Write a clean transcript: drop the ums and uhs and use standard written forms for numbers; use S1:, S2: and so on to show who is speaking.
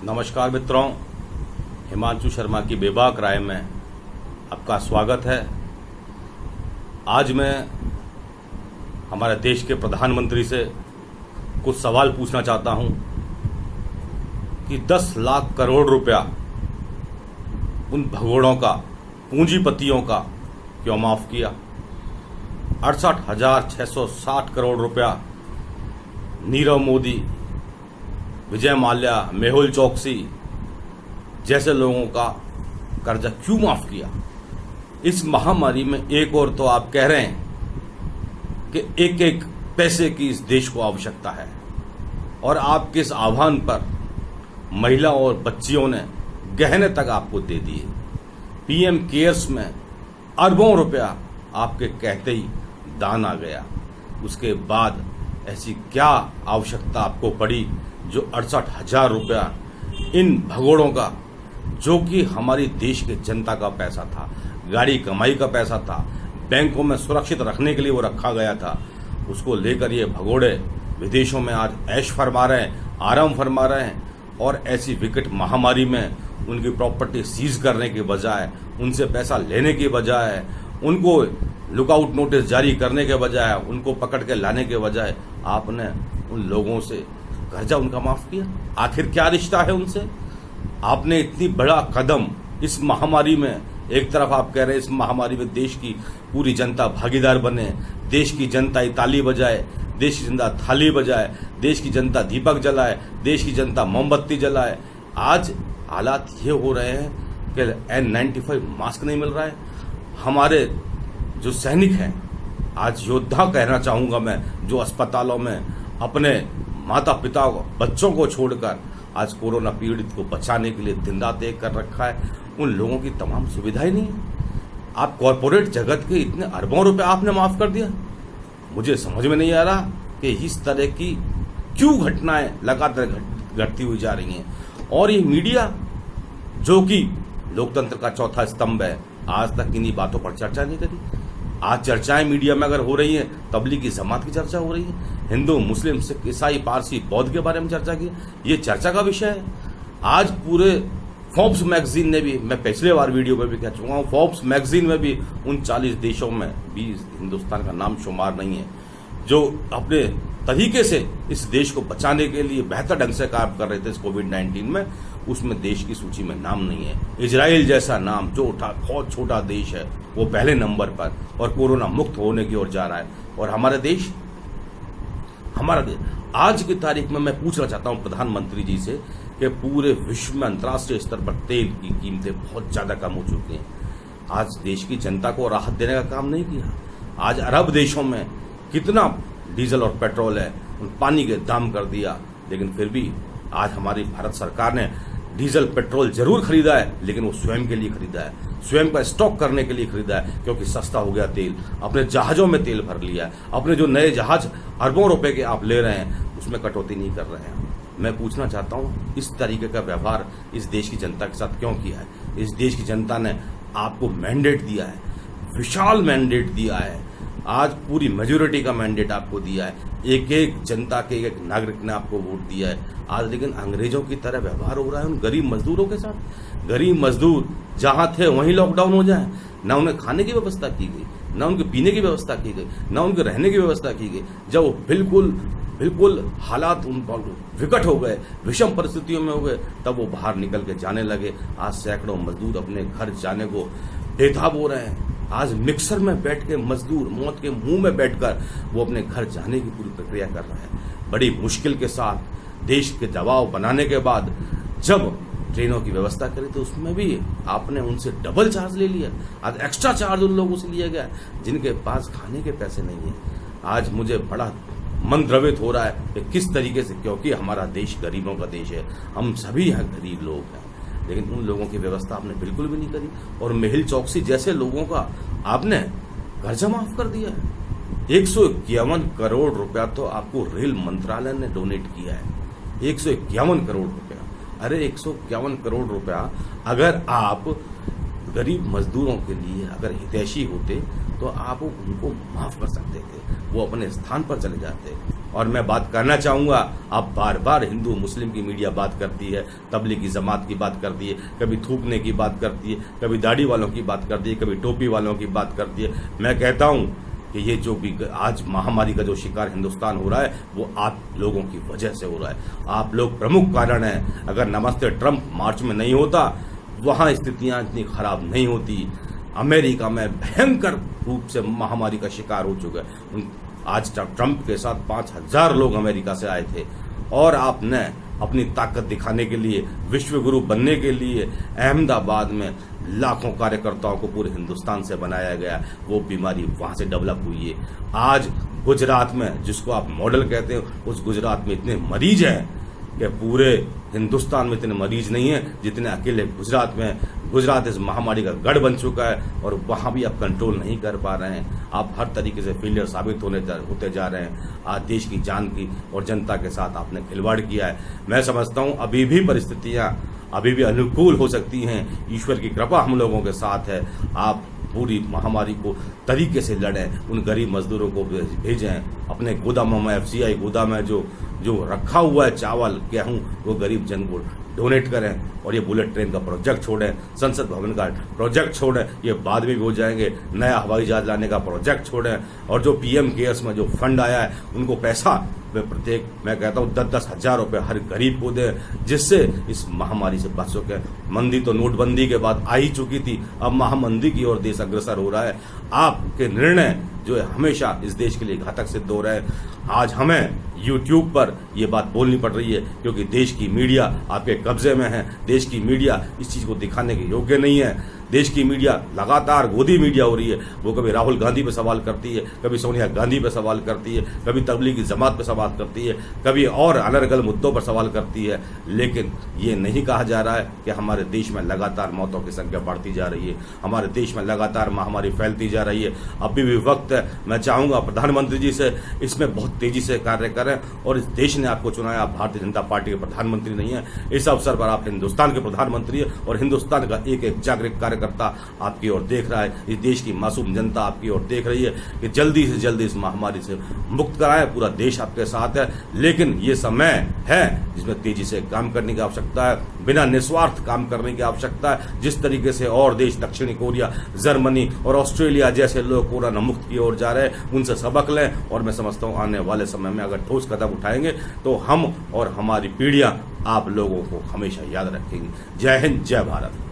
S1: नमस्कार मित्रों, हिमांशु शर्मा की बेबाक राय में आपका स्वागत है। आज मैं हमारे देश के प्रधानमंत्री से कुछ सवाल पूछना चाहता हूं कि 10 लाख करोड़ रुपया उन भगोड़ों का, पूंजीपतियों का क्यों माफ किया। 68,660 करोड़ रुपया नीरव मोदी, विजय माल्या, मेहुल चोकसी जैसे लोगों का कर्जा क्यों माफ किया। इस महामारी में एक और तो आप कह रहे हैं कि एक एक पैसे की इस देश को आवश्यकता है, और आपके इस आह्वान पर महिला और बच्चियों ने गहने तक आपको दे दिए। पीएम केयर्स में अरबों रुपया आपके कहते ही दान आ गया। उसके बाद ऐसी क्या आवश्यकता आपको पड़ी जो 68,000 रुपया इन भगोड़ों का, जो कि हमारी देश के जनता का पैसा था, गाड़ी कमाई का पैसा था, बैंकों में सुरक्षित रखने के लिए वो रखा गया था, उसको लेकर ये भगोड़े विदेशों में आज ऐश फरमा रहे हैं, आराम फरमा रहे हैं। और ऐसी विकट महामारी में उनकी प्रॉपर्टी सीज करने के बजाय, उनसे पैसा लेने के बजाय, उनको लुकआउट नोटिस जारी करने के बजाय, उनको पकड़ के लाने के बजाय आपने उन लोगों से कर्जा उनका माफ किया। आखिर क्या रिश्ता है उनसे। आपने इतनी बड़ा कदम इस महामारी में, एक तरफ आप कह रहे हैं इस महामारी में देश की पूरी जनता भागीदार बने, देश की जनता ताली बजाए, देश की जनता थाली बजाए, देश की जनता दीपक जलाए, देश की जनता मोमबत्ती जलाए। आज हालात ये हो रहे हैं कि N95 मास्क नहीं मिल रहा है। हमारे जो सैनिक हैं, आज योद्धा कहना चाहूंगा मैं, जो अस्पतालों में अपने माता पिता को, बच्चों को छोड़कर आज कोरोना पीड़ित को बचाने के लिए दिन रात एक कर रखा है, उन लोगों की तमाम सुविधाएं नहीं है। आप कॉरपोरेट जगत के इतने अरबों रुपए आपने माफ कर दिया। मुझे समझ में नहीं आ रहा कि इस तरह की क्यों घटनाएं लगातार घटती हुई जा रही हैं। और ये मीडिया, जो कि लोकतंत्र का चौथा स्तंभ है, आज तक इन्हीं बातों पर चर्चा नहीं करी। आज चर्चाएं मीडिया में अगर हो रही है, तबलीगी जमात की चर्चा हो रही है, हिंदू, मुस्लिम, सिख, ईसाई, पारसी, बौद्ध के बारे में चर्चा की, ये चर्चा का विषय है। आज पूरे फोर्ब्स मैगजीन ने भी, मैं पिछले बार वीडियो में भी कह चुका हूं, फोर्ब्स मैगजीन में भी उन 40 देशों में भी हिंदुस्तान का नाम शुमार नहीं है, जो अपने तरीके से इस देश को बचाने के लिए बेहतर ढंग से काम कर रहे थे इस कोविड-19 में। उसमें देश की सूची में नाम नहीं है। इजराइल जैसा नाम, जो बहुत छोटा देश है, वो पहले नंबर पर और कोरोना मुक्त होने की ओर जा रहा है। और हमारा देश आज की तारीख में मैं पूछना चाहता हूं प्रधानमंत्री जी से कि पूरे विश्व में अंतर्राष्ट्रीय स्तर पर तेल की कीमतें बहुत ज्यादा कम हो चुकी हैं। आज देश की जनता को राहत देने का काम नहीं किया। आज अरब देशों में कितना डीजल और पेट्रोल है, उन पानी के दाम कर दिया, लेकिन फिर भी आज हमारी भारत सरकार ने डीजल पेट्रोल जरूर खरीदा है, लेकिन वो स्वयं के लिए खरीदा है, स्वयं का स्टॉक करने के लिए खरीदा है, क्योंकि सस्ता हो गया तेल। अपने जहाजों में तेल भर लिया है। अपने जो नए जहाज अरबों रुपए के आप ले रहे हैं, उसमें कटौती नहीं कर रहे हैं। मैं पूछना चाहता हूं, इस तरीके का व्यवहार इस देश की जनता के साथ क्यों किया है। इस देश की जनता ने आपको मैंडेट दिया है, विशाल मैंडेट दिया है। आज पूरी मेजोरिटी का मैंडेट आपको दिया है। एक एक जनता के, एक नागरिक ने आपको वोट दिया है। आज लेकिन अंग्रेजों की तरह व्यवहार हो रहा है उन गरीब मजदूरों के साथ। गरीब मजदूर जहां थे वहीं लॉकडाउन हो जाए, ना उन्हें खाने की व्यवस्था की गई, ना उनके पीने की व्यवस्था की गई, ना उनके रहने की व्यवस्था की गई। जब वो बिल्कुल हालात उन विकट हो गए, विषम परिस्थितियों में हो गए, तब वो बाहर निकल के जाने लगे। आज सैकड़ों मजदूर अपने घर जाने को बेताब हो रहे हैं। आज मिक्सर में बैठ के मजदूर मौत के मुंह में बैठकर वो अपने घर जाने की पूरी प्रक्रिया कर रहा है। बड़ी मुश्किल के साथ देश के दबाव बनाने के बाद जब ट्रेनों की व्यवस्था करी, तो उसमें भी आपने उनसे डबल चार्ज ले लिया। आज एक्स्ट्रा चार्ज उन लोगों से लिया गया जिनके पास खाने के पैसे नहीं है। आज मुझे बड़ा मन द्रवित हो रहा है कि किस तरीके से, क्योंकि हमारा देश गरीबों का देश है, हम सभी यहाँ गरीब लोग हैं, लेकिन उन लोगों की व्यवस्था आपने बिल्कुल भी नहीं करी। और मेहुल चोकसी जैसे लोगों का आपने कर्जा माफ कर दिया है। 151 करोड़ रुपया तो आपको रेल मंत्रालय ने डोनेट किया है। 151 करोड़ रुपया। अरे 151 करोड़ रुपया अगर आप गरीब मजदूरों के लिए अगर हितैषी होते, तो आप उनको माफ कर सकते थे, वो अपने स्थान पर चले जाते। और मैं बात करना चाहूँगा, आप बार बार हिंदू मुस्लिम की मीडिया बात करती है, तबलीगी जमात की बात करती है, कभी थूकने की बात करती है, कभी दाढ़ी वालों की बात करती है, कभी टोपी वालों की बात करती है। मैं कहता हूँ कि ये जो भी आज महामारी का जो शिकार हिंदुस्तान हो रहा है वो आप लोगों की वजह से हो रहा है। आप लोग प्रमुख कारण हैं। अगर नमस्ते ट्रंप मार्च में नहीं होता, वहाँ स्थितियाँ इतनी खराब नहीं होती। अमेरिका में भयंकर रूप से महामारी का शिकार हो चुका है। आज ट्रंप के साथ 5,000 लोग अमेरिका से आए थे, और आपने अपनी ताकत दिखाने के लिए, विश्व गुरु बनने के लिए अहमदाबाद में लाखों कार्यकर्ताओं को पूरे हिंदुस्तान से बनाया गया। वो बीमारी वहां से डेवलप हुई है। आज गुजरात में, जिसको आप मॉडल कहते हैं, उस गुजरात में इतने मरीज हैं कि पूरे हिंदुस्तान में इतने मरीज नहीं है जितने अकेले गुजरात में। गुजरात इस महामारी का गढ़ बन चुका है, और वहां भी आप कंट्रोल नहीं कर पा रहे हैं। आप हर तरीके से फेलियर साबित होते जा रहे हैं। आज देश की जान की और जनता के साथ आपने खिलवाड़ किया है। मैं समझता हूं अभी भी परिस्थितियां अभी भी अनुकूल हो सकती हैं। ईश्वर की कृपा हम लोगों के साथ है। आप पूरी महामारी को तरीके से लड़ें, उन गरीब मजदूरों को भेजें अपने गोदामों में, FCI गोदाम में जो रखा हुआ है चावल, गेहूं, वो गरीब जन को डोनेट करें। और ये बुलेट ट्रेन का प्रोजेक्ट छोड़ें, संसद भवन का प्रोजेक्ट छोड़ें, ये बाद में भी हो जाएंगे। नया हवाई जहाज लाने का प्रोजेक्ट छोड़ें, और जो PM केयर्स में जो फंड आया है उनको पैसा वे प्रत्येक, मैं कहता हूँ 10-10 हजार रुपये हर गरीब को दें, जिससे इस महामारी से बच सके। मंदी तो नोटबंदी के बाद आ ही चुकी थी, अब महामंदी की ओर देश अग्रसर हो रहा है। आपके निर्णय जो है हमेशा इस देश के लिए घातक सिद्ध हो रहे हैं। आज हमें YouTube पर यह बात बोलनी पड़ रही है क्योंकि देश की मीडिया आपके कब्जे में है। देश की मीडिया इस चीज को दिखाने के योग्य नहीं है। देश की मीडिया लगातार गोदी मीडिया हो रही है। वो कभी राहुल गांधी पे सवाल करती है, कभी सोनिया गांधी पे सवाल करती है, कभी तबलीगी जमात पे सवाल करती है, कभी और अलग अलग मुद्दों पर सवाल करती है। लेकिन ये नहीं कहा जा रहा है कि हमारे देश में लगातार मौतों की संख्या बढ़ती जा रही है, हमारे देश में लगातार महामारी फैलती जा रही है। अभी भी वक्त है। मैं चाहूंगा प्रधानमंत्री जी से इसमें बहुत तेजी से कार्य करें, और इस देश ने आपको चुना है। आप भारतीय जनता पार्टी के प्रधानमंत्री नहीं है, इस अवसर पर आप हिंदुस्तान के प्रधानमंत्री है, और हिंदुस्तान का एक एक जागरूक कार्यकर्ता आपकी ओर देख रहा है। इस देश की मासूम जनता आपकी ओर देख रही है कि जल्दी से जल्दी इस महामारी से मुक्त कराएं। पूरा देश आपके साथ है, लेकिन ये समय है जिसमें तेजी से काम करने की आवश्यकता है, बिना निस्वार्थ काम करने की आवश्यकता है। जिस तरीके से और देश दक्षिणी कोरिया, जर्मनी और ऑस्ट्रेलिया जैसे लोग कोरोना मुक्त की ओर जा रहे हैं, उनसे सबक लें। और मैं समझता हूं आने वाले समय में अगर ठोस कदम उठाएंगे तो हम और हमारी पीढ़ियां आप लोगों को हमेशा याद रखेंगी। जय हिंद, जय भारत।